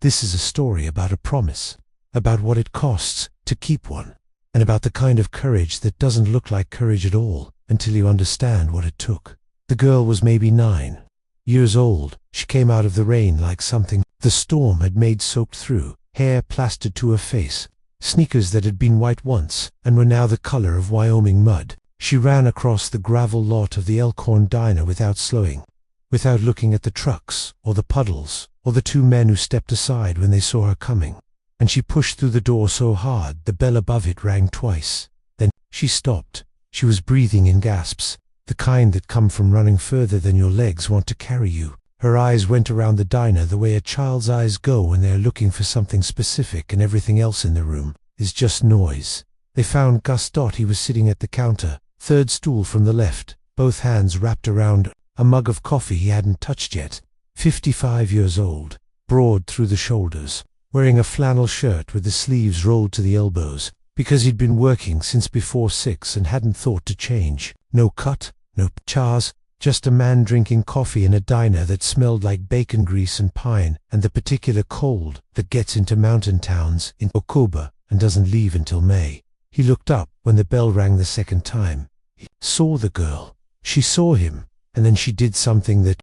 This is a story about a promise, about what it costs to keep one, and about the kind of courage that doesn't look like courage at all until you understand what it took. The girl was maybe 9 years old. She came out of the rain like something the storm had made soaked through, hair plastered to her face, sneakers that had been white once and were now the color of Wyoming mud. She ran across the gravel lot of the Elkhorn diner without slowing, without looking at the trucks or the puddles or the 2 men who stepped aside when they saw her coming. And she pushed through the door so hard the bell above it rang twice. Then she stopped. She was breathing in gasps, the kind that come from running further than your legs want to carry you. Her eyes went around the diner the way a child's eyes go when they are looking for something specific and everything else in the room is just noise. They found Gus. He was sitting at the counter, 3rd stool from the left, both hands wrapped around a mug of coffee he hadn't touched yet. 55 years old, broad through the shoulders, wearing a flannel shirt with the sleeves rolled to the elbows, because he'd been working since before 6 and hadn't thought to change. No cut, no chars, just a man drinking coffee in a diner that smelled like bacon grease and pine and the particular cold that gets into mountain towns in October and doesn't leave until May. He looked up when the bell rang the 2nd time. He saw the girl. She saw him, and then she did something that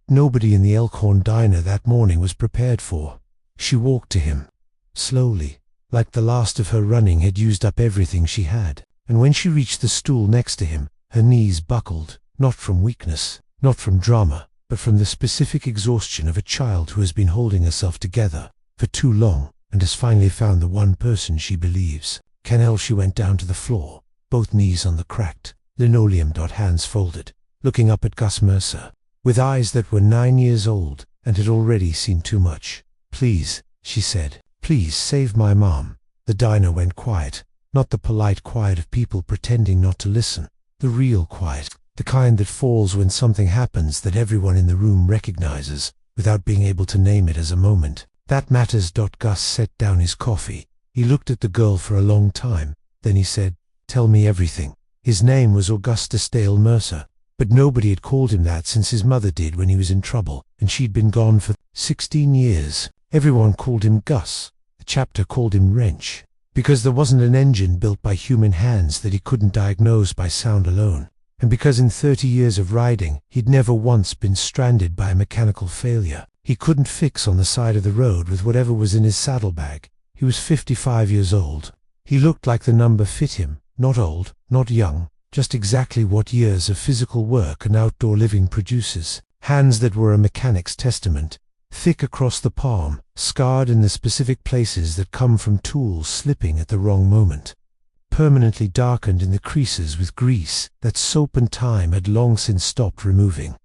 nobody in the Elkhorn diner that morning was prepared for. She walked to him, slowly, like the last of her running had used up everything she had, and when she reached the stool next to him, her knees buckled, not from weakness, not from drama, but from the specific exhaustion of a child who has been holding herself together for too long and has finally found the one person she believes. She went down to the floor, both knees on the cracked linoleum. Hands folded, looking up at Gus Mercer, with eyes that were 9 years old and had already seen too much. "Please," she said, "please save my mom." The diner went quiet, not the polite quiet of people pretending not to listen, the real quiet, the kind that falls when something happens that everyone in the room recognizes without being able to name it as a moment. "That matters." Gus set down his coffee. He looked at the girl for a long time, then he said, "Tell me everything." His name was Augustus Dale Mercer, but nobody had called him that since his mother did when he was in trouble, and she'd been gone for 16 years. Everyone called him Gus. The chapter called him Wrench, because there wasn't an engine built by human hands that he couldn't diagnose by sound alone, and because in 30 years of riding he'd never once been stranded by a mechanical failure he couldn't fix on the side of the road with whatever was in his saddlebag. He was 55 years old. He looked like the number fit him, not old, not young, just exactly what years of physical work and outdoor living produces. Hands that were a mechanic's testament, thick across the palm, scarred in the specific places that come from tools slipping at the wrong moment, permanently darkened in the creases with grease that soap and time had long since stopped removing.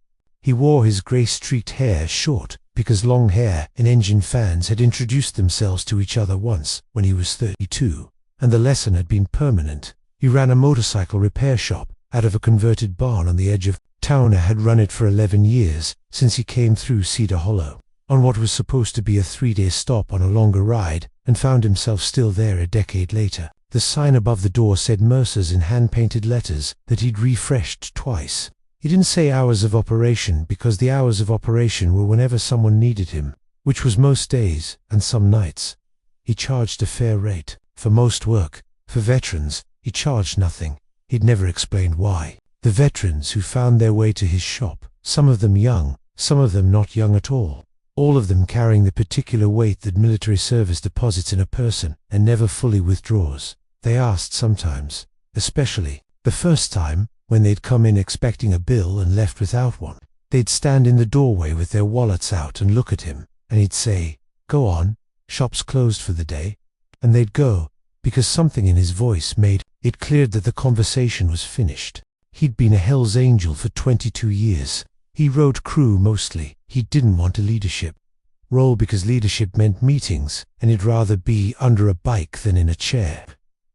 He wore his gray-streaked hair short, because long hair and engine fans had introduced themselves to each other once when he was 32, and the lesson had been permanent. He ran a motorcycle repair shop out of a converted barn on the edge of town. Had run it for 11 years, since he came through Cedar Hollow, on what was supposed to be a 3-day stop on a longer ride, and found himself still there a decade later. The sign above the door said Mercer's in hand-painted letters that he'd refreshed twice. He didn't say hours of operation because the hours of operation were whenever someone needed him, which was most days and some nights. He charged a fair rate for most work. For veterans, he charged nothing. He'd never explained why. The veterans who found their way to his shop, some of them young, some of them not young at all of them carrying the particular weight that military service deposits in a person and never fully withdraws. They asked sometimes, especially the first time, when they'd come in expecting a bill and left without one. They'd stand in the doorway with their wallets out and look at him, and he'd say, "Go on, shop's closed for the day." And they'd go, because something in his voice made it clear that the conversation was finished. He'd been a Hell's Angel for 22 years. He rode crew mostly. He didn't want a leadership role because leadership meant meetings, and he'd rather be under a bike than in a chair.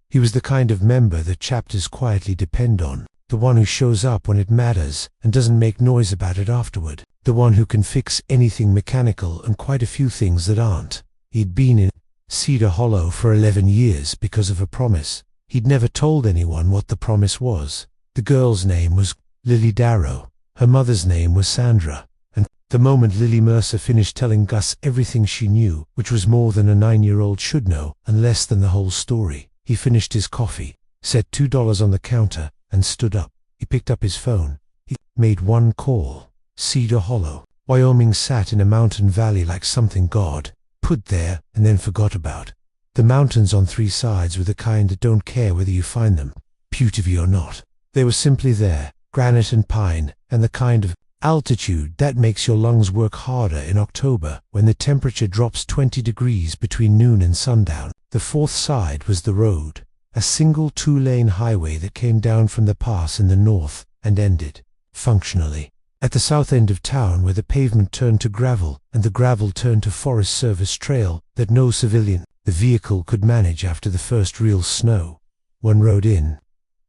He was the kind of member that chapters quietly depend on, the one who shows up when it matters and doesn't make noise about it afterward, the one who can fix anything mechanical and quite a few things that aren't. He'd been in Cedar Hollow for 11 years because of a promise. He'd never told anyone what the promise was. The girl's name was Lily Darrow. Her mother's name was Sandra, and The moment Lily Mercer finished telling Gus everything she knew, which was more than a 9-year-old should know, and less than the whole story, he finished his coffee, set $2 on the counter, and stood up. He picked up his phone. He made one call. Cedar Hollow, Wyoming sat in a mountain valley like something God put there and then forgot about. The mountains on 3 sides were the kind that don't care whether you find them beautiful or not. They were simply there, granite and pine, and the kind of altitude that makes your lungs work harder in October when the temperature drops 20 degrees between noon and sundown. The 4th side was the road, a single 2-lane highway that came down from the pass in the north and ended, functionally, at the south end of town where the pavement turned to gravel and the gravel turned to Forest Service trail that no civilian vehicle could manage after the first real snow. One road in,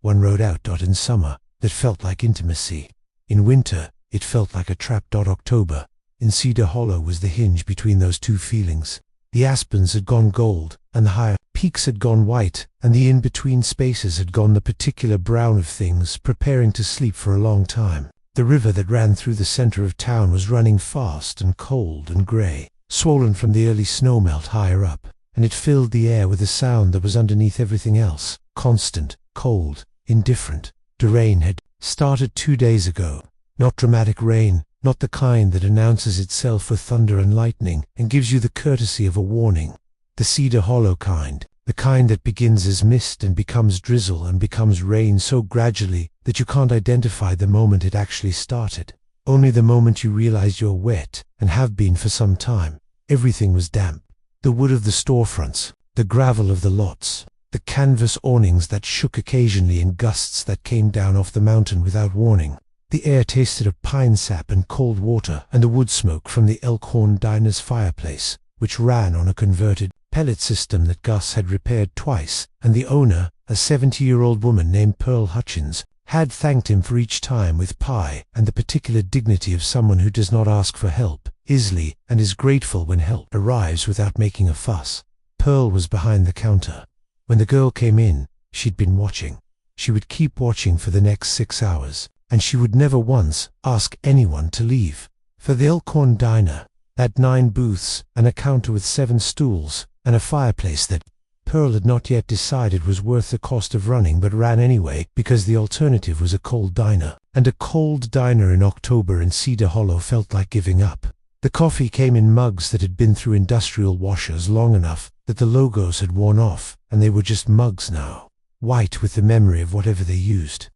one road out. In summer, that felt like intimacy. In winter, it felt like a trap. October, in Cedar Hollow, was the hinge between those two feelings. The aspens had gone gold, and the higher peaks had gone white, and the in-between spaces had gone the particular brown of things preparing to sleep for a long time. The river that ran through the center of town was running fast and cold and gray, swollen from the early snowmelt higher up, and it filled the air with a sound that was underneath everything else, constant, cold, indifferent. The rain had started 2 days ago. Not dramatic rain, not the kind that announces itself with thunder and lightning and gives you the courtesy of a warning. The Cedar Hollow kind, the kind that begins as mist and becomes drizzle and becomes rain so gradually that you can't identify the moment it actually started. Only the moment you realize you're wet, and have been for some time. Everything was damp. The wood of the storefronts, the gravel of the lots, the canvas awnings that shook occasionally in gusts that came down off the mountain without warning. The air tasted of pine sap and cold water and the wood smoke from the Elkhorn Diner's fireplace, which ran on a converted pellet system that Gus had repaired twice, and the owner, a 70-year-old woman named Pearl Hutchins, had thanked him for each time with pie and the particular dignity of someone who does not ask for help easily and is grateful when help arrives without making a fuss. Pearl was behind the counter. When the girl came in, she'd been watching. She would keep watching for the next 6 hours, and she would never once ask anyone to leave. For the Elkhorn Diner, had 9 booths, and a counter with 7 stools, and a fireplace that Pearl had not yet decided was worth the cost of running, but ran anyway because the alternative was a cold diner. And a cold diner in October in Cedar Hollow felt like giving up. The coffee came in mugs that had been through industrial washers long enough that the logos had worn off, and they were just mugs now, white with the memory of whatever they used.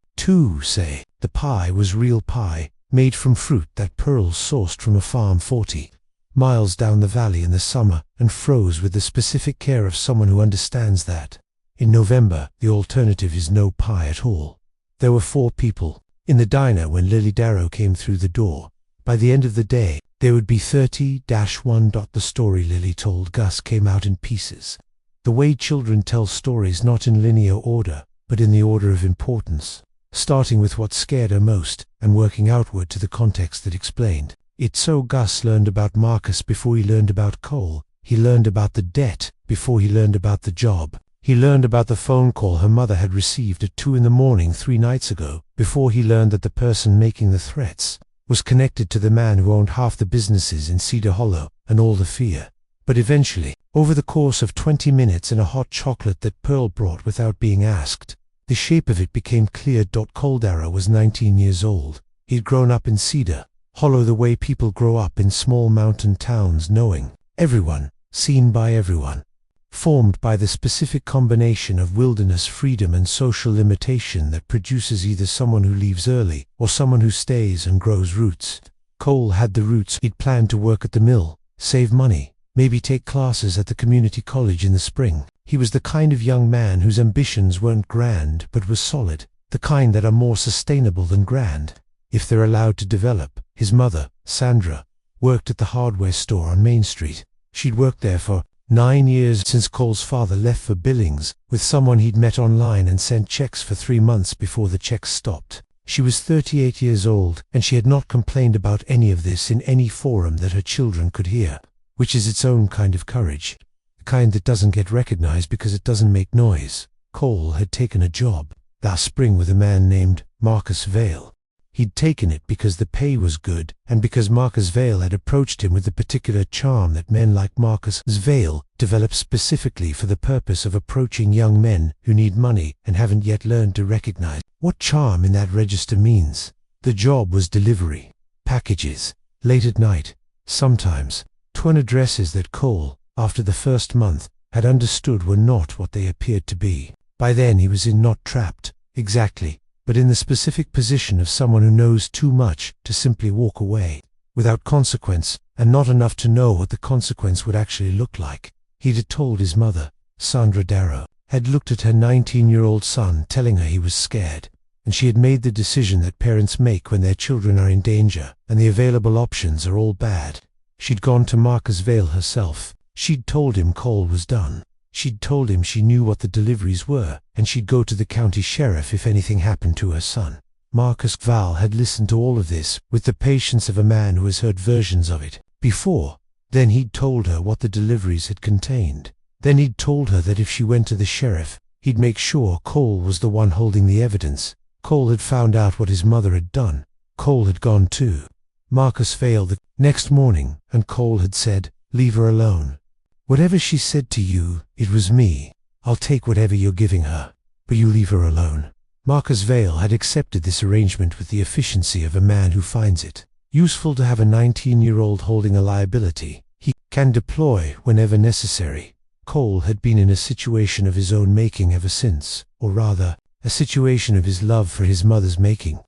Say, the pie was real pie, made from fruit that Pearl sourced from a farm 40 miles down the valley in the summer and froze with the specific care of someone who understands that. In November, the alternative is no pie at all. There were 4 people in the diner when Lily Darrow came through the door. By the end of the day, there would be 30-1. The story Lily told Gus came out in pieces. The way children tell stories, not in linear order, but in the order of importance, starting with what scared her most and working outward to the context that explained it. So Gus learned about Marcus before he learned about Cole. He learned about the debt before he learned about the job. He learned about the phone call her mother had received at 2 a.m. 3 nights ago before he learned that the person making the threats was connected to the man who owned half the businesses in Cedar Hollow and all the fear. But eventually, over the course of 20 minutes and a hot chocolate that Pearl brought without being asked, the shape of it became clear. Cole Darrow was 19 years old. He'd grown up in Cedar Hollow the way people grow up in small mountain towns, knowing everyone, seen by everyone, formed by the specific combination of wilderness freedom and social limitation that produces either someone who leaves early or someone who stays and grows roots. Cole had the roots. He'd planned to work at the mill, save money, maybe take classes at the community college in the spring. He was the kind of young man whose ambitions weren't grand but were solid, the kind that are more sustainable than grand, if they're allowed to develop. His mother, Sandra, worked at the hardware store on Main Street. She'd worked there for 9 years since Cole's father left for Billings with someone he'd met online and sent checks for 3 months before the checks stopped. She was 38 years old, and she had not complained about any of this in any forum that her children could hear, which is its own kind of courage, the kind that doesn't get recognized because it doesn't make noise. Cole had taken a job last spring with a man named Marcus Vale. He'd taken it because the pay was good, and because Marcus Vale had approached him with the particular charm that men like Marcus Vale develop specifically for the purpose of approaching young men who need money and haven't yet learned to recognize what charm in that register means. The job was delivery. Packages. Late at night. Sometimes. To addresses that Cole, after the first month, had understood were not what they appeared to be. By then he was not trapped, exactly, but in the specific position of someone who knows too much to simply walk away, without consequence, and not enough to know what the consequence would actually look like. He'd had told his mother, Sandra Darrow, had looked at her 19-year-old son telling her he was scared, and she had made the decision that parents make when their children are in danger, and the available options are all bad. She'd gone to Marcus Vale herself. She'd told him Cole was done. She'd told him she knew what the deliveries were, and she'd go to the county sheriff if anything happened to her son. Marcus Vale had listened to all of this with the patience of a man who has heard versions of it before. Then he'd told her what the deliveries had contained. Then he'd told her that if she went to the sheriff, he'd make sure Cole was the one holding the evidence. Cole had found out what his mother had done. Cole had gone too. Marcus Vale the next morning, and Cole had said, "Leave her alone. Whatever she said to you, it was me. I'll take whatever you're giving her, but you leave her alone." Marcus Vale had accepted this arrangement with the efficiency of a man who finds it useful to have a 19-year-old holding a liability he can deploy whenever necessary. Cole had been in a situation of his own making ever since, or rather, a situation of his love for his mother's making,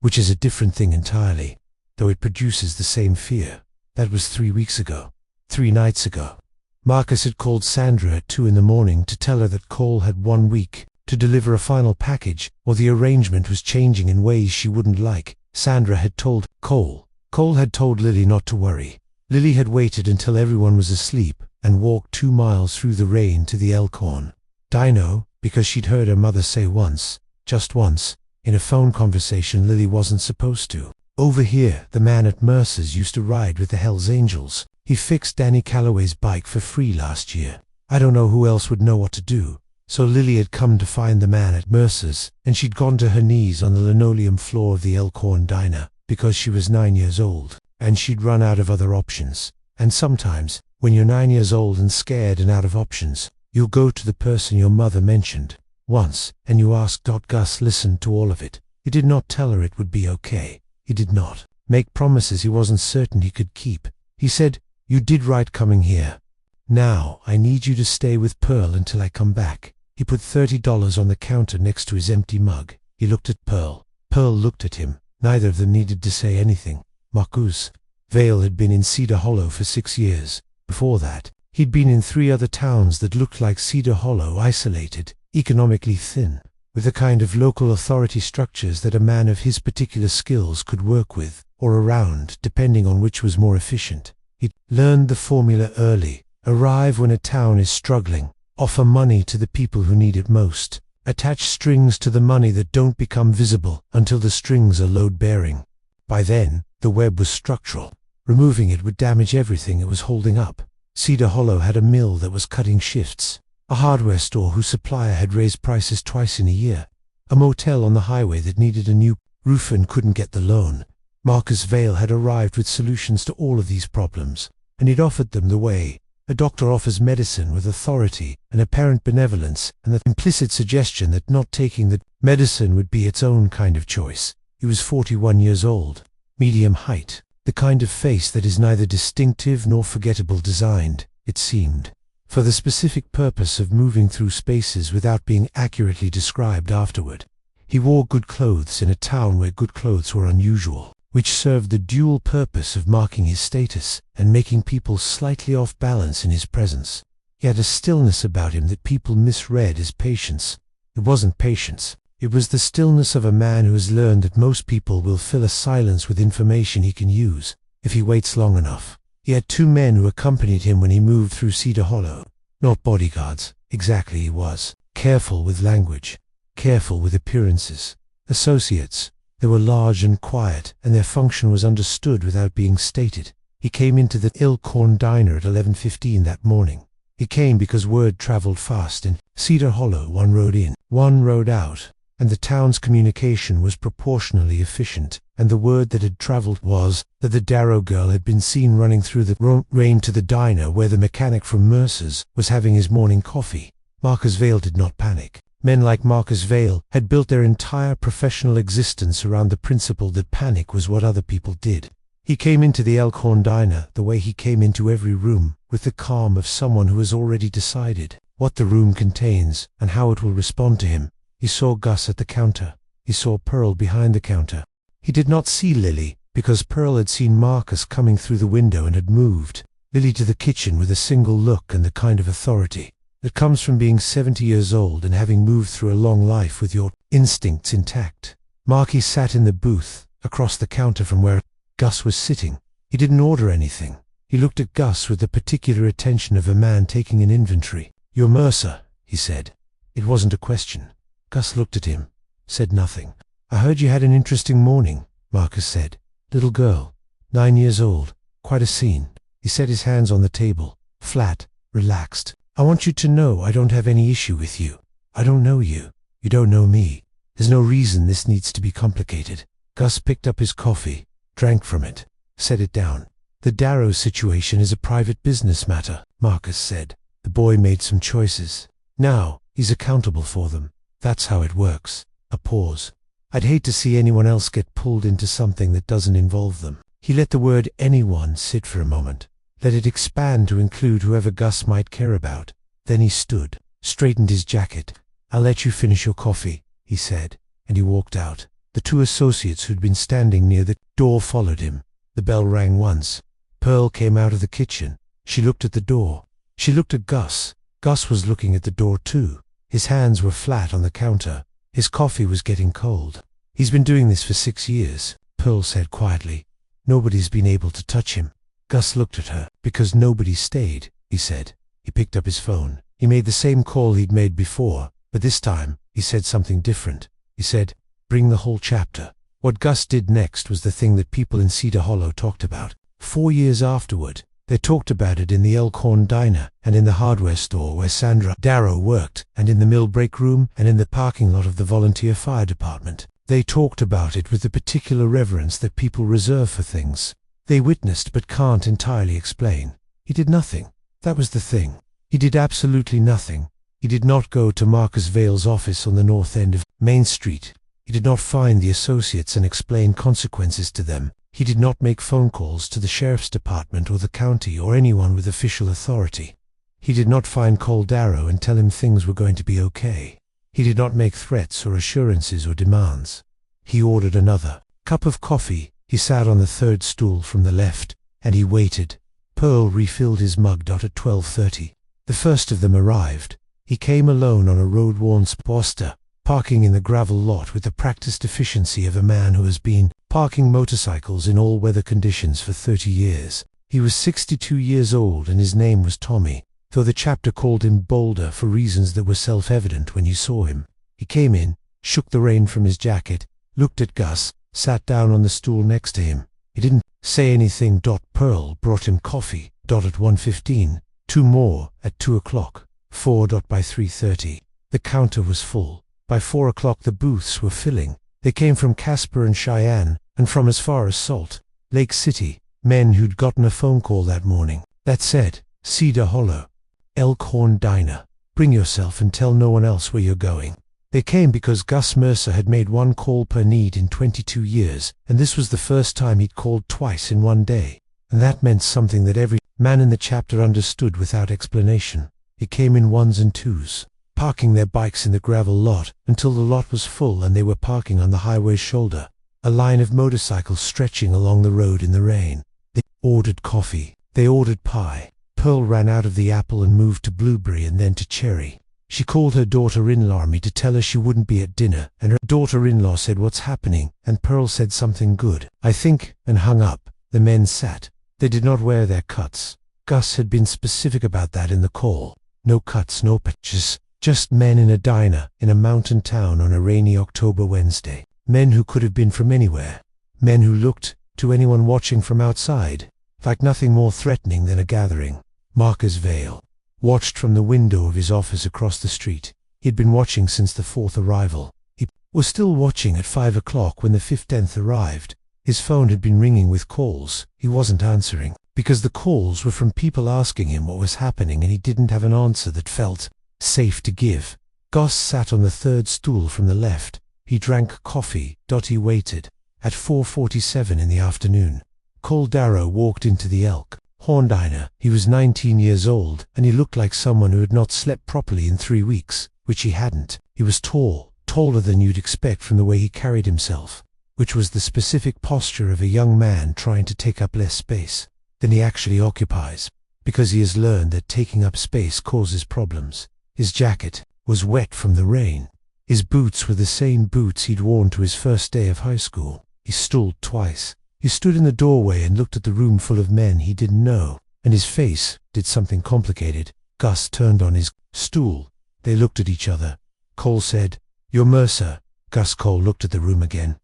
which is a different thing entirely, though it produces the same fear. That was 3 weeks ago. 3 nights ago. Marcus had called Sandra at 2 in the morning to tell her that Cole had 1 week to deliver a final package, or the arrangement was changing in ways she wouldn't like. Sandra had told Cole. Cole had told Lily not to worry. Lily had waited until everyone was asleep and walked 2 miles through the rain to the Elkhorn Dino, because she'd heard her mother say once, just once, in a phone conversation Lily wasn't supposed to. Over here, the man at Mercer's used to ride with the Hells Angels. He fixed Danny Calloway's bike for free last year. I don't know who else would know what to do. So Lily had come to find the man at Mercer's, and she'd gone to her knees on the linoleum floor of the Elkhorn Diner, because she was 9 years old, and she'd run out of other options. And sometimes, when you're 9 years old and scared and out of options, you'll go to the person your mother mentioned once, and you ask. Gus listened to all of it. He did not tell her it would be okay. He did not make promises he wasn't certain he could keep. He said, "You did right coming here. Now, I need you to stay with Pearl until I come back." He put $30 on the counter next to his empty mug. He looked at Pearl. Pearl looked at him. Neither of them needed to say anything. Marcus Vale had been in Cedar Hollow for 6 years. Before that, he'd been in 3 other towns that looked like Cedar Hollow, isolated, economically thin, with the kind of local authority structures that a man of his particular skills could work with, or around, depending on which was more efficient. He'd learned the formula early. Arrive when a town is struggling. Offer money to the people who need it most. Attach strings to the money that don't become visible until the strings are load-bearing. By then, the web was structural. Removing it would damage everything it was holding up. Cedar Hollow had a mill that was cutting shifts. A hardware store whose supplier had raised prices twice in a year. A motel on the highway that needed a new roof and couldn't get the loan. Marcus Vale had arrived with solutions to all of these problems, and he'd offered them the way a doctor offers medicine with authority and apparent benevolence, and the implicit suggestion that not taking the medicine would be its own kind of choice. He was 41 years old, medium height, the kind of face that is neither distinctive nor forgettable, designed, it seemed, for the specific purpose of moving through spaces without being accurately described afterward. He wore good clothes in a town where good clothes were unusual, which served the dual purpose of marking his status and making people slightly off balance in his presence. He had a stillness about him that people misread as patience. It wasn't patience. It was the stillness of a man who has learned that most people will fill a silence with information he can use, if he waits long enough. He had 2 men who accompanied him when he moved through Cedar Hollow. Not bodyguards, exactly. He was careful with language, careful with appearances. Associates. They were large and quiet, and their function was understood without being stated. He came into the Elkhorn Diner at 11:15 that morning. He came because word traveled fast. In Cedar Hollow, one road in, one road out. and the town's communication was proportionally efficient, and the word that had travelled was that the Darrow girl had been seen running through the rain to the diner where the mechanic from Mercer's was having his morning coffee. Marcus Vale did not panic. Men like Marcus Vale had built their entire professional existence around the principle that panic was what other people did. He came into the Elkhorn diner the way he came into every room, with the calm of someone who has already decided what the room contains and how it will respond to him. He saw Gus at the counter. He saw Pearl behind the counter. He did not see Lily, because Pearl had seen Marcus coming through the window and had moved Lily to the kitchen with a single look and the kind of authority that comes from being 70 years old and having moved through a long life with your instincts intact. Marky sat in the booth, across the counter from where Gus was sitting. He didn't order anything. He looked at Gus with the particular attention of a man taking an inventory. "You're Mercer," he said. It wasn't a question. Gus looked at him, said nothing. "I heard you had an interesting morning," Marcus said. "Little girl, 9 years old, quite a scene." He set his hands on the table, flat, relaxed. "I want you to know I don't have any issue with you. I don't know you. You don't know me. There's no reason this needs to be complicated." Gus picked up his coffee, drank from it, set it down. "The Darrow situation is a private business matter," Marcus said. "The boy made some choices. Now, he's accountable for them. That's how it works." A pause. "I'd hate to see anyone else get pulled into something that doesn't involve them." He let the word anyone sit for a moment. Let it expand to include whoever Gus might care about. Then he stood, straightened his jacket. "I'll let you finish your coffee," he said, and he walked out. The two associates who'd been standing near the door followed him. The bell rang once. Pearl came out of the kitchen. She looked at the door. She looked at Gus. Gus was looking at the door too. His hands were flat on the counter. His coffee was getting cold. "He's been doing this for 6 years, Pearl said quietly. "Nobody's been able to touch him." Gus looked at her. "Because nobody stayed," he said. He picked up his phone. He made the same call he'd made before, but this time he said something different. He said, "Bring the whole chapter." What Gus did next was the thing that people in Cedar Hollow talked about. 4 years afterward, they talked about it in the Elkhorn diner and in the hardware store where Sandra Darrow worked, and in the mill break room and in the parking lot of the volunteer fire department. They talked about it with the particular reverence that people reserve for things they witnessed but can't entirely explain. He did nothing. That was the thing. He did absolutely nothing. He did not go to Marcus Vale's office on the north end of Main Street. He did not find the associates and explain consequences to them. He did not make phone calls to the sheriff's department or the county or anyone with official authority. He did not find Cole Darrow and tell him things were going to be okay. He did not make threats or assurances or demands. He ordered another cup of coffee. He sat on the third stool from the left, and he waited. Pearl refilled his mug at 12:30. The first of them arrived. He came alone on a road-worn Sportster, parking in the gravel lot with the practiced efficiency of a man who has been parking motorcycles in all weather conditions for 30 years. He was 62 years old and his name was Tommy, though the chapter called him Boulder for reasons that were self-evident when you saw him. He came in, shook the rain from his jacket, looked at Gus, sat down on the stool next to him. He didn't say anything. Pearl brought him coffee at 1:15, 2 more at 2 o'clock, 4 by 3:30. The counter was full. By 4 o'clock the booths were filling. They came from Casper and Cheyenne, and from as far as Salt Lake City, men who'd gotten a phone call that morning that said, "Cedar Hollow, Elkhorn Diner. Bring yourself and tell no one else where you're going." They came because Gus Mercer had made 1 call per need in 22 years, and this was the first time he'd called twice in 1 day. And that meant something that every man in the chapter understood without explanation. It came in 1s and 2s, parking their bikes in the gravel lot until the lot was full and they were parking on the highway's shoulder, a line of motorcycles stretching along the road in the rain. They ordered coffee. They ordered pie. Pearl ran out of the apple and moved to blueberry and then to cherry. She called her daughter-in-law to tell her she wouldn't be at dinner, and her daughter-in-law said, "What's happening?" and Pearl said something good, "I think," and hung up. The men sat. They did not wear their cuts. Gus had been specific about that in the call. No cuts, no patches, just men in a diner in a mountain town on a rainy October Wednesday. Men who could have been from anywhere. Men who looked, to anyone watching from outside, like nothing more threatening than a gathering. Marcus Vale watched from the window of his office across the street. He'd been watching since the 4th arrival. He was still watching at 5 o'clock when the 15th arrived. His phone had been ringing with calls. He wasn't answering, because the calls were from people asking him what was happening and he didn't have an answer that felt safe to give. Gus sat on the third stool from the left. He drank coffee. He waited. At 4:47 in the afternoon, Cole Darrow walked into the Elk Horn Diner. He was 19 years old, and he looked like someone who had not slept properly in 3 weeks, which he hadn't. He was tall, taller than you'd expect from the way he carried himself, which was the specific posture of a young man trying to take up less space than he actually occupies, because he has learned that taking up space causes problems. His jacket was wet from the rain. His boots were the same boots he'd worn to his first day of high school. He stooled twice. He stood in the doorway and looked at the room full of men he didn't know, and his face did something complicated. Gus turned on his stool. They looked at each other. Cole said, "You're Mercer." Gus. Cole looked at the room again.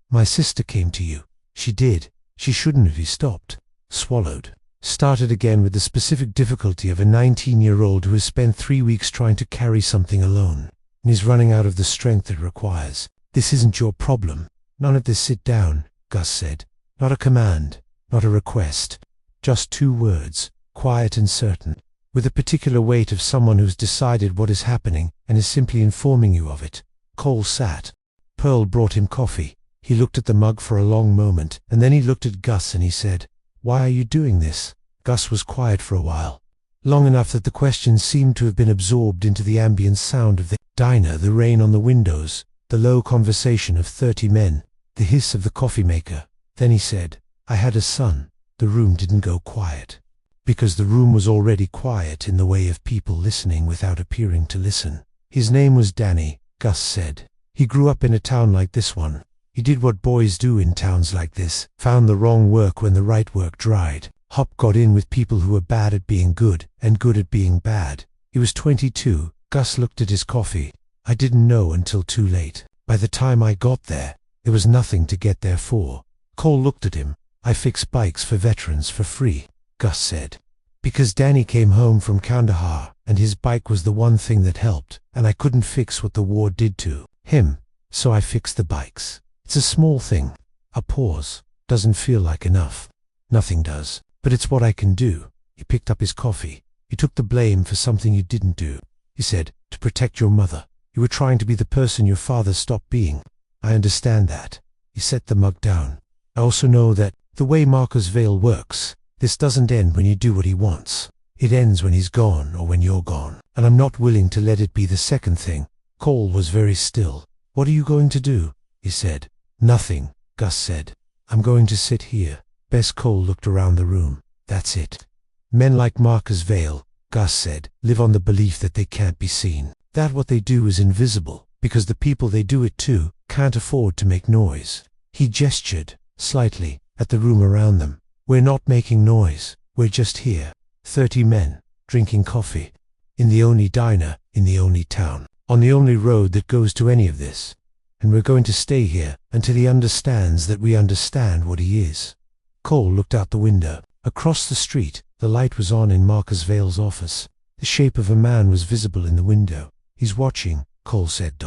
"My sister came to you." "She did. She shouldn't have." He stopped, swallowed, started again with the specific difficulty of a 19-year-old who has spent 3 weeks trying to carry something alone, and is running out of the strength it requires. "This isn't your problem. None of this." "Sit down," Gus said. Not a command, not a request, just 2 words, quiet and certain, with a particular weight of someone who's decided what is happening and is simply informing you of it. Cole sat. Pearl brought him coffee. He looked at the mug for a long moment, and then he looked at Gus and he said, "Why are you doing this?" Gus was quiet for a while, long enough that the question seemed to have been absorbed into the ambient sound of the diner, the rain on the windows, the low conversation of 30 men, the hiss of the coffee maker. Then he said, "I had a son." The room didn't go quiet, because the room was already quiet in the way of people listening without appearing to listen. "His name was Danny," Gus said. "He grew up in a town like this one. He did what boys do in towns like this, found the wrong work when the right work dried. Hop got in with people who were bad at being good and good at being bad. He was 22. Gus looked at his coffee. "I didn't know until too late. By the time I got there was nothing to get there for." Cole looked at him. "I fix bikes for veterans for free," Gus said, "because Danny came home from Kandahar, and his bike was the one thing that helped, and I couldn't fix what the war did to him, so I fixed the bikes. It's a small thing." A pause. "Doesn't feel like enough." "Nothing does, but it's what I can do." He picked up his coffee. "You took the blame for something you didn't do," he said, "to protect your mother. You were trying to be the person your father stopped being. I understand that." He set the mug down. "I also know that, the way Marcus Vale works, this doesn't end when you do what he wants. It ends when he's gone or when you're gone. And I'm not willing to let it be the second thing." Cole was very still. "What are you going to do?" he said. "Nothing," Gus said. "I'm going to sit here." Bess. Cole looked around the room. "That's it. Men like Marcus Vale," Gus said, "live on the belief that they can't be seen. That what they do is invisible, because the people they do it to can't afford to make noise." He gestured slightly at the room around them. "We're not making noise. We're just here. 30 men, drinking coffee. In the only diner, in the only town, on the only road that goes to any of this. And we're going to stay here until he understands that we understand what he is." Cole looked out the window. Across the street, the light was on in Marcus Vale's office. The shape of a man was visible in the window. "He's watching," Cole said.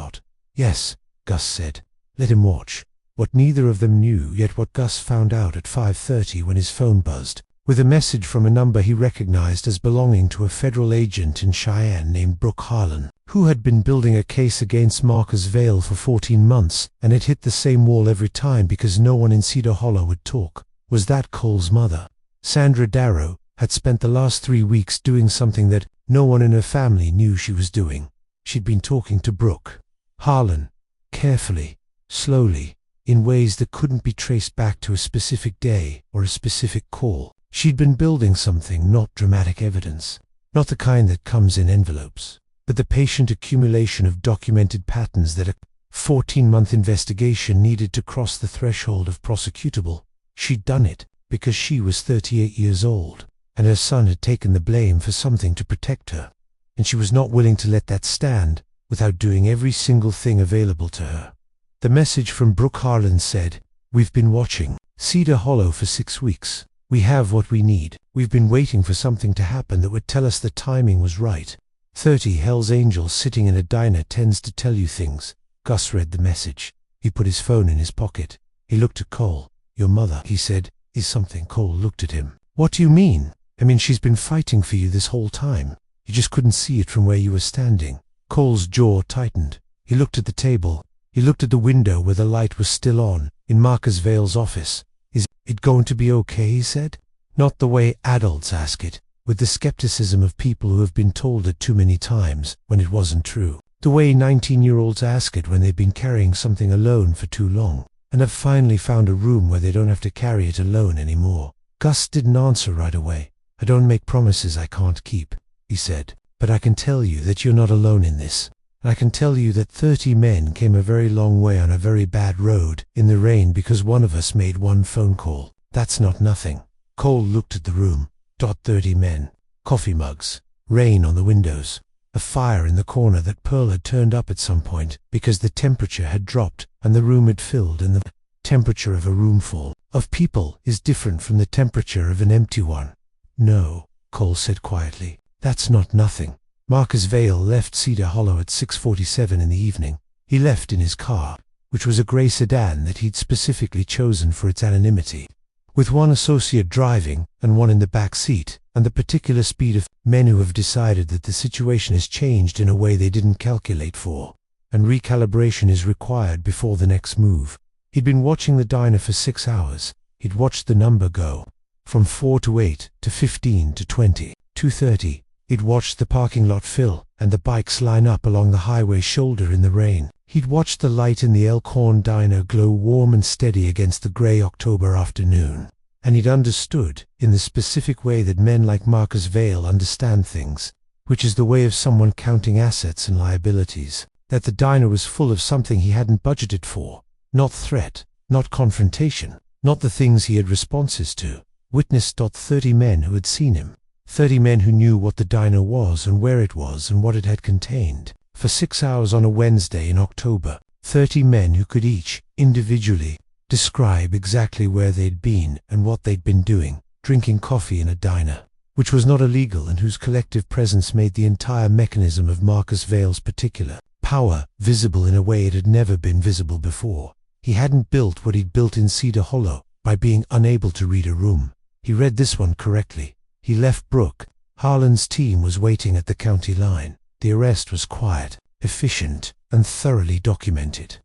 "Yes," Gus said. "Let him watch." What neither of them knew, yet what Gus found out at 5:30 when his phone buzzed, with a message from a number he recognized as belonging to a federal agent in Cheyenne named Brooke Harlan, who had been building a case against Marcus Vale for 14 months, and had hit the same wall every time because no one in Cedar Hollow would talk, was that Cole's mother. Sandra Darrow had spent the last 3 weeks doing something that no one in her family knew she was doing. She'd been talking to Brooke Harlan, carefully, slowly, in ways that couldn't be traced back to a specific day or a specific call. She'd been building something, not dramatic evidence, not the kind that comes in envelopes, but the patient accumulation of documented patterns that a 14-month investigation needed to cross the threshold of prosecutable. She'd done it because she was 38 years old, and her son had taken the blame for something to protect her, and she was not willing to let that stand without doing every single thing available to her. The message from Brooke Harlan said, "We've been watching Cedar Hollow for 6 weeks. We have what we need. We've been waiting for something to happen that would tell us the timing was right. 30 Hell's Angels sitting in a diner tends to tell you things Gus read the message. He put his phone in his pocket. He looked at Cole. "Your mother," he said, "is something." Cole looked at him. "What do you mean?" "I mean, she's been fighting for you this whole time. You just couldn't see it from where you were standing." Cole's jaw tightened. He looked at the table. He looked at the window where the light was still on, in Marcus Vale's office. "Is it going to be okay?" he said. Not the way adults ask it, with the skepticism of people who have been told it too many times when it wasn't true. The way 19-year-olds ask it when they've been carrying something alone for too long, and have finally found a room where they don't have to carry it alone anymore. Gus didn't answer right away. "I don't make promises I can't keep," he said. "But I can tell you that you're not alone in this. And I can tell you that 30 men came a very long way on a very bad road in the rain because one of us made one phone call. That's not nothing." Cole looked at the room. 30 men. Coffee mugs. Rain on the windows. A fire in the corner that Pearl had turned up at some point because the temperature had dropped and the room had filled, and the temperature of a room full of people is different from the temperature of an empty one. "No," Cole said quietly. "That's not nothing." Marcus Vale left Cedar Hollow at 6:47 in the evening. He left in his car, which was a grey sedan that he'd specifically chosen for its anonymity, with one associate driving and one in the back seat, and the particular speed of men who have decided that the situation has changed in a way they didn't calculate for, and recalibration is required before the next move. He'd been watching the diner for 6 hours. He'd watched the number go from 4 to 8 to 15 to 20, 2:30. He'd watched the parking lot fill and the bikes line up along the highway shoulder in the rain. He'd watched the light in the Elkhorn diner glow warm and steady against the grey October afternoon. And he'd understood, in the specific way that men like Marcus Vale understand things, which is the way of someone counting assets and liabilities, that the diner was full of something he hadn't budgeted for. Not threat, not confrontation, not the things he had responses to. Witness. 30 men who had seen him. 30 men who knew what the diner was and where it was and what it had contained. For 6 hours on a Wednesday in October. 30 men who could each, individually, describe exactly where they'd been and what they'd been doing, drinking coffee in a diner, which was not illegal and whose collective presence made the entire mechanism of Marcus Vale's particular power visible in a way it had never been visible before. He hadn't built what he'd built in Cedar Hollow by being unable to read a room. He read this one correctly. He left Brooke. Harlan's team was waiting at the county line. The arrest was quiet, efficient, and thoroughly documented.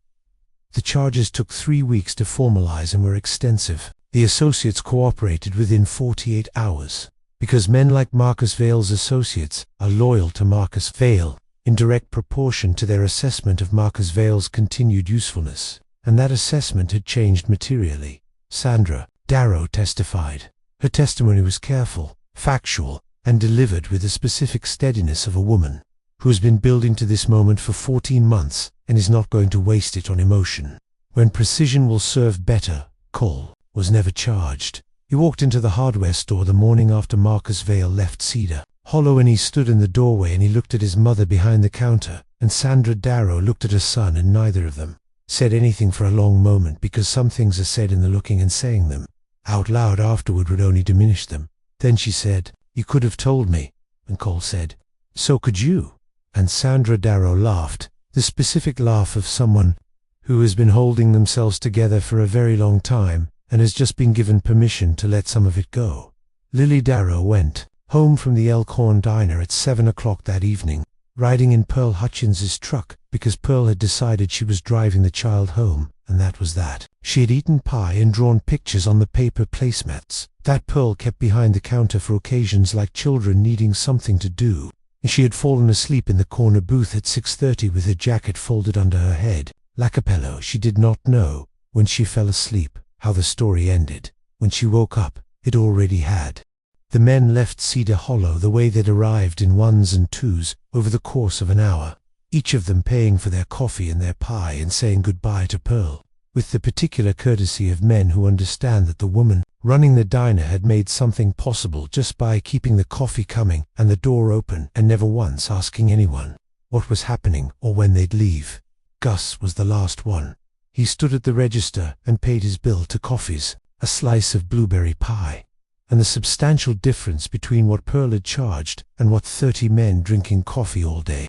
The charges took 3 weeks to formalize and were extensive. The associates cooperated within 48 hours, because men like Marcus Vale's associates are loyal to Marcus Vale, in direct proportion to their assessment of Marcus Vale's continued usefulness, and that assessment had changed materially. Sandra Darrow testified. Her testimony was careful, factual, and delivered with the specific steadiness of a woman who has been building to this moment for 14 months and is not going to waste it on emotion. When precision will serve better, Cole was never charged. He walked into the hardware store the morning after Marcus Vale left Cedar Hollow, and he stood in the doorway and he looked at his mother behind the counter, and Sandra Darrow looked at her son, and neither of them said anything for a long moment, because some things are said in the looking and saying them out loud afterward would only diminish them. Then she said, "You could have told me," and Cole said, "So could you." And Sandra Darrow laughed, the specific laugh of someone who has been holding themselves together for a very long time and has just been given permission to let some of it go. Lily Darrow went home from the Elkhorn diner at 7 o'clock that evening, riding in Pearl Hutchins's truck, because Pearl had decided she was driving the child home, and that was that. She had eaten pie and drawn pictures on the paper placemats that Pearl kept behind the counter for occasions like children needing something to do, and she had fallen asleep in the corner booth at 6:30 with her jacket folded under her head. Lacapello, she did not know, when she fell asleep, how the story ended. When she woke up, it already had. The men left Cedar Hollow the way they'd arrived, in ones and twos, over the course of an hour, each of them paying for their coffee and their pie and saying goodbye to Pearl, with the particular courtesy of men who understand that the woman running the diner had made something possible just by keeping the coffee coming and the door open, and never once asking anyone what was happening or when they'd leave. Gus was the last one. He stood at the register and paid his bill to coffees, a slice of blueberry pie, and the substantial difference between what Pearl had charged and what 30 men drinking coffee all day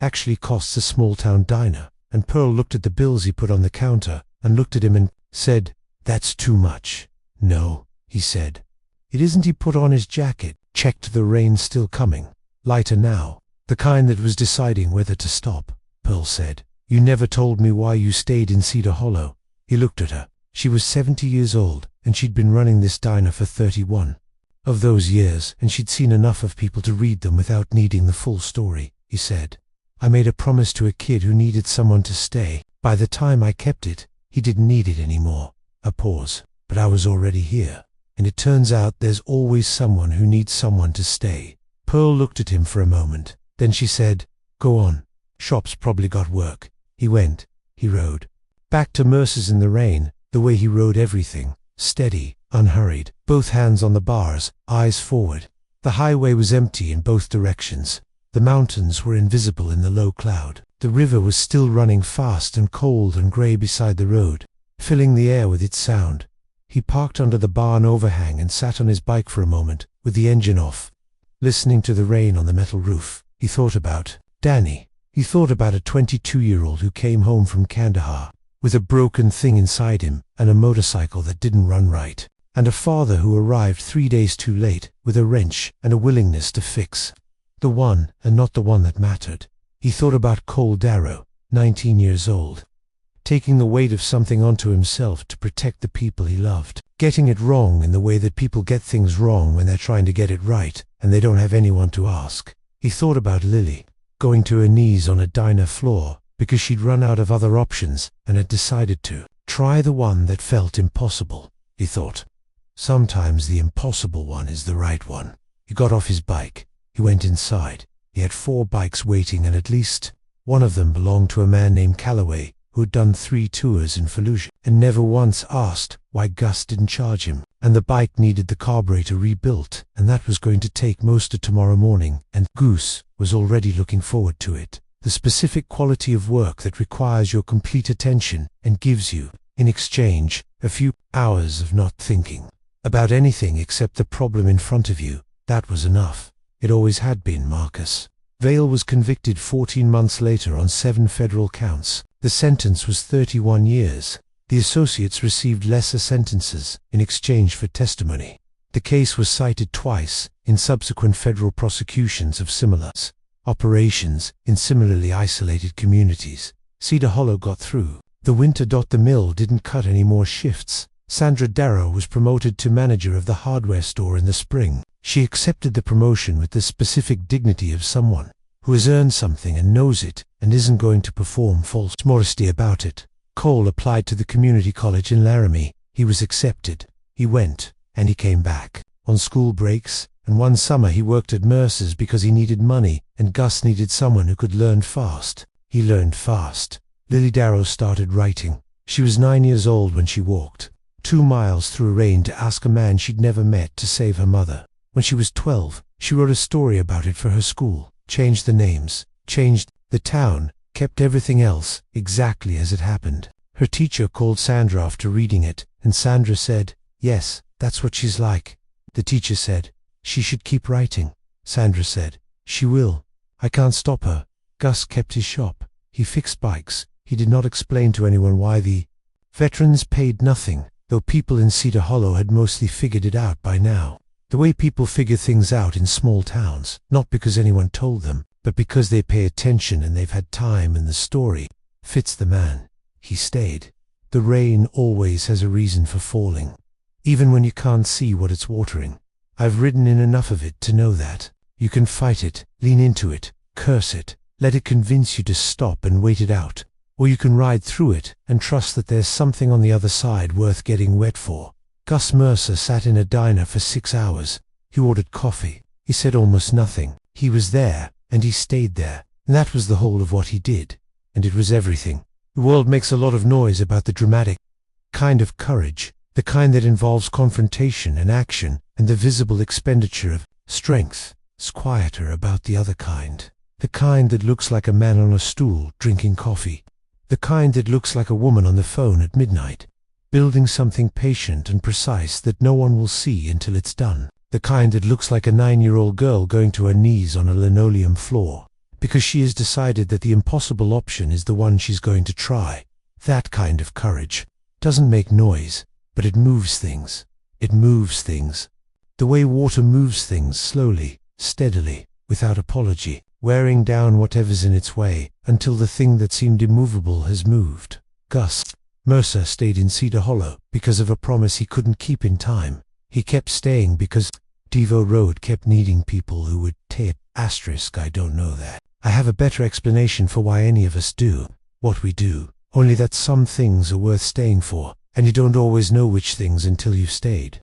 actually costs a small-town diner and Pearl looked at the bills he put on the counter, and looked at him and said, "That's too much." "No," he said. "It isn't." He put on his jacket, checked the rain still coming. "Lighter now." "The kind that was deciding whether to stop," Pearl said. "You never told me why you stayed in Cedar Hollow." He looked at her. She was 70 years old, and she'd been running this diner for 31 of those years, and she'd seen enough of people to read them without needing the full story. He said, "I made a promise to a kid who needed someone to stay. By the time I kept it, he didn't need it anymore." A pause. "But I was already here. And it turns out there's always someone who needs someone to stay." Pearl looked at him for a moment. Then she said, "Go on. Shop's probably got work." He went. He rode. Back to Mercer's in the rain, the way he rode everything. Steady, unhurried, both hands on the bars, eyes forward. The highway was empty in both directions. The mountains were invisible in the low cloud. The river was still running fast and cold and grey beside the road, filling the air with its sound. He parked under the barn overhang and sat on his bike for a moment, with the engine off, listening to the rain on the metal roof. He thought about Danny. He thought about a 22-year-old who came home from Kandahar, with a broken thing inside him and a motorcycle that didn't run right, and a father who arrived 3 days too late with a wrench and a willingness to fix. The one and not the one that mattered. He thought about Cole Darrow, 19 years old, taking the weight of something onto himself to protect the people he loved, getting it wrong in the way that people get things wrong when they're trying to get it right and they don't have anyone to ask. He thought about Lily, going to her knees on a diner floor because she'd run out of other options and had decided to try the one that felt impossible. He thought, sometimes the impossible one is the right one. He got off his bike. He went inside. He had 4 bikes waiting, and at least one of them belonged to a man named Calloway, who had done 3 tours in Fallujah and never once asked why Gus didn't charge him. And the bike needed the carburetor rebuilt, and that was going to take most of tomorrow morning, and Goose was already looking forward to it. The specific quality of work that requires your complete attention and gives you, in exchange, a few hours of not thinking about anything except the problem in front of you. That was enough. It always had been. Marcus Vale was convicted 14 months later on 7 federal counts. The sentence was 31 years. The associates received lesser sentences in exchange for testimony. The case was cited twice in subsequent federal prosecutions of similar operations in similarly isolated communities. Cedar Hollow got through. The winter. The mill didn't cut any more shifts. Sandra Darrow was promoted to manager of the hardware store in the spring. She accepted the promotion with the specific dignity of someone who has earned something and knows it and isn't going to perform false modesty about it. Cole applied to the community college in Laramie. He was accepted. He went, and he came back on school breaks, and one summer he worked at Mercer's because he needed money, and Gus needed someone who could learn fast. He learned fast. Lily Darrow started writing. She was 9 years old when she walked 2 miles through rain to ask a man she'd never met to save her mother. When she was 12, she wrote a story about it for her school, changed the names, changed the town, kept everything else exactly as it happened. Her teacher called Sandra after reading it, and Sandra said, "Yes, that's what she's like." The teacher said, "She should keep writing." Sandra said, "She will. I can't stop her." Gus kept his shop. He fixed bikes. He did not explain to anyone why the veterans paid nothing, though people in Cedar Hollow had mostly figured it out by now. The way people figure things out in small towns, not because anyone told them, but because they pay attention and they've had time, and the story fits the man. He stayed. The rain always has a reason for falling, even when you can't see what it's watering. I've ridden in enough of it to know that. You can fight it, lean into it, curse it, let it convince you to stop and wait it out. Or you can ride through it and trust that there's something on the other side worth getting wet for. Gus Mercer sat in a diner for 6 hours. He ordered coffee. He said almost nothing. He was there, and he stayed there, and that was the whole of what he did. And it was everything. The world makes a lot of noise about the dramatic kind of courage, the kind that involves confrontation and action and the visible expenditure of strength. It's quieter about the other kind. The kind that looks like a man on a stool drinking coffee. The kind that looks like a woman on the phone at midnight, building something patient and precise that no one will see until it's done. The kind that looks like a 9-year-old girl going to her knees on a linoleum floor, because she has decided that the impossible option is the one she's going to try. That kind of courage doesn't make noise, but it moves things. It moves things. The way water moves things, slowly, steadily, without apology, wearing down whatever's in its way, until the thing that seemed immovable has moved. Gus Mercer stayed in Cedar Hollow because of a promise he couldn't keep in time. He kept staying because Devo Road kept needing people who would take *. I don't know that. I have a better explanation for why any of us do what we do, only that some things are worth staying for, and you don't always know which things until you've stayed.